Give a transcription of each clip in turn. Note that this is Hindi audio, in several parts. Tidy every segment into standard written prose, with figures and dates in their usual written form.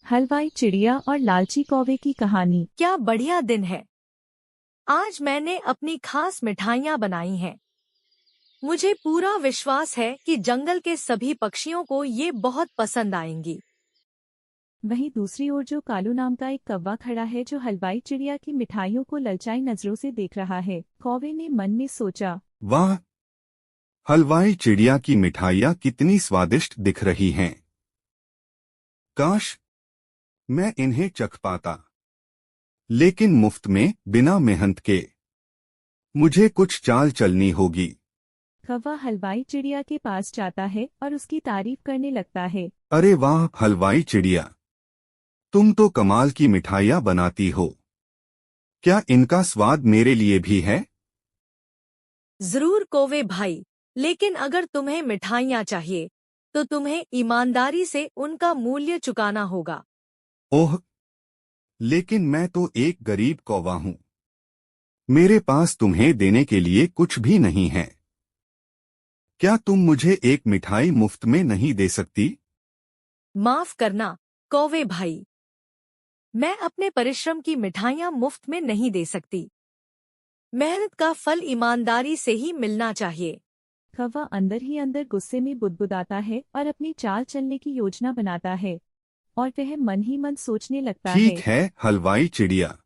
हलवाई चिड़िया और लालची कौवे की कहानी। क्या बढ़िया दिन है। आज मैंने अपनी खास मिठाइयाँ बनाई हैं। मुझे पूरा विश्वास है कि जंगल के सभी पक्षियों को ये बहुत पसंद आएंगी। वहीं दूसरी ओर जो कालू नाम का एक कौवा खड़ा है जो हलवाई चिड़िया की मिठाइयों को ललचाई नजरों से देख रहा है। कौवे ने मन में सोचा, वाह, हलवाई चिड़िया की मिठाइयाँ कितनी स्वादिष्ट दिख रही हैं। काश मैं इन्हें चख पाता, लेकिन मुफ्त में, बिना मेहनत के। मुझे कुछ चाल चलनी होगी। कौवा हलवाई चिड़िया के पास जाता है और उसकी तारीफ करने लगता है। अरे वाह हलवाई चिड़िया, तुम तो कमाल की मिठाइयाँ बनाती हो। क्या इनका स्वाद मेरे लिए भी है? जरूर कौवे भाई, लेकिन अगर तुम्हें मिठाइयाँ चाहिए तो तुम्हें ईमानदारी से उनका मूल्य चुकाना होगा। ओह, लेकिन मैं तो एक गरीब कौवा हूँ। मेरे पास तुम्हें देने के लिए कुछ भी नहीं है। क्या तुम मुझे एक मिठाई मुफ्त में नहीं दे सकती? माफ करना कौवे भाई, मैं अपने परिश्रम की मिठाइयाँ मुफ्त में नहीं दे सकती। मेहनत का फल ईमानदारी से ही मिलना चाहिए। कौवा अंदर ही अंदर गुस्से में बुदबुदाता है और अपनी चाल चलने की योजना बनाता है। और वह मन ही मन सोचने लगता है, ठीक है हलवाई चिड़िया,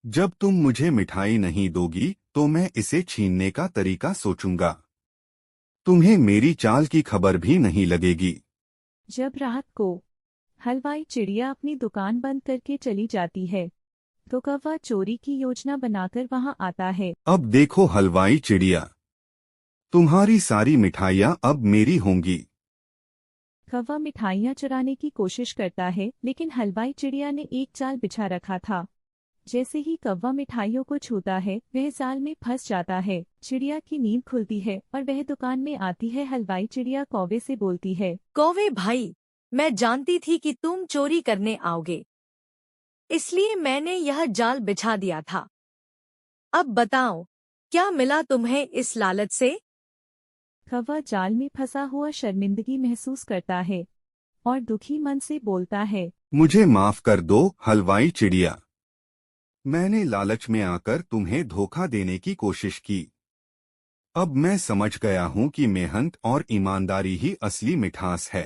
जब तुम मुझे मिठाई नहीं दोगी तो मैं इसे छीनने का तरीका सोचूंगा। तुम्हें मेरी चाल की खबर भी नहीं लगेगी। जब रात को हलवाई चिड़िया अपनी दुकान बंद करके चली जाती है तो कौवा चोरी की योजना बनाकर वहां आता है। अब देखो हलवाई चिड़िया, तुम्हारी सारी मिठाइयाँ अब मेरी होंगी। कौवा मिठाइयाँ चुराने की कोशिश करता है, लेकिन हलवाई चिड़िया ने एक जाल बिछा रखा था। जैसे ही कौवा मिठाइयों को छूता है वह जाल में फंस जाता है। चिड़िया की नींद खुलती है और वह दुकान में आती है। हलवाई चिड़िया कौवे से बोलती है, कौवे भाई, मैं जानती थी कि तुम चोरी करने आओगे, इसलिए मैंने यह जाल बिछा दिया था। अब बताओ, क्या मिला तुम्हें इस लालच से? कौवा जाल में फंसा हुआ शर्मिंदगी महसूस करता है और दुखी मन से बोलता है, मुझे माफ कर दो हलवाई चिड़िया, मैंने लालच में आकर तुम्हें धोखा देने की कोशिश की। अब मैं समझ गया हूँ कि मेहनत और ईमानदारी ही असली मिठास है।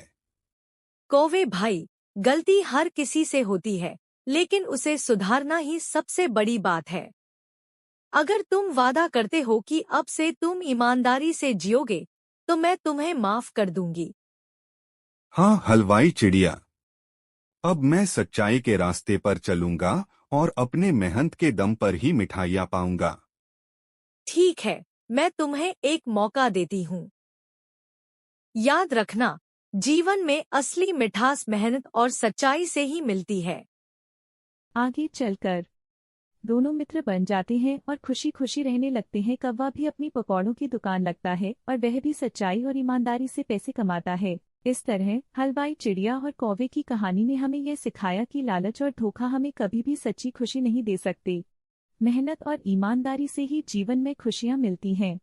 कौवे भाई, गलती हर किसी से होती है, लेकिन उसे सुधारना ही सबसे बड़ी बात है। अगर तुम वादा करते हो कि अब से तुम ईमानदारी से जियोगे, तो मैं तुम्हें माफ कर दूंगी। हाँ हलवाई चिड़िया, अब मैं सच्चाई के रास्ते पर चलूंगा और अपने मेहनत के दम पर ही मिठाइयाँ पाऊंगा। ठीक है, मैं तुम्हें एक मौका देती हूँ। याद रखना, जीवन में असली मिठास मेहनत और सच्चाई से ही मिलती है। आगे चलकर दोनों मित्र बन जाते हैं और खुशी खुशी रहने लगते हैं। कौवा भी अपनी पकौड़ों की दुकान लगता है और वह भी सच्चाई और ईमानदारी से पैसे कमाता है। इस तरह हलवाई चिड़िया और कौवे की कहानी ने हमें यह सिखाया कि लालच और धोखा हमें कभी भी सच्ची खुशी नहीं दे सकते। मेहनत और ईमानदारी से ही जीवन में खुशियाँ मिलती हैं।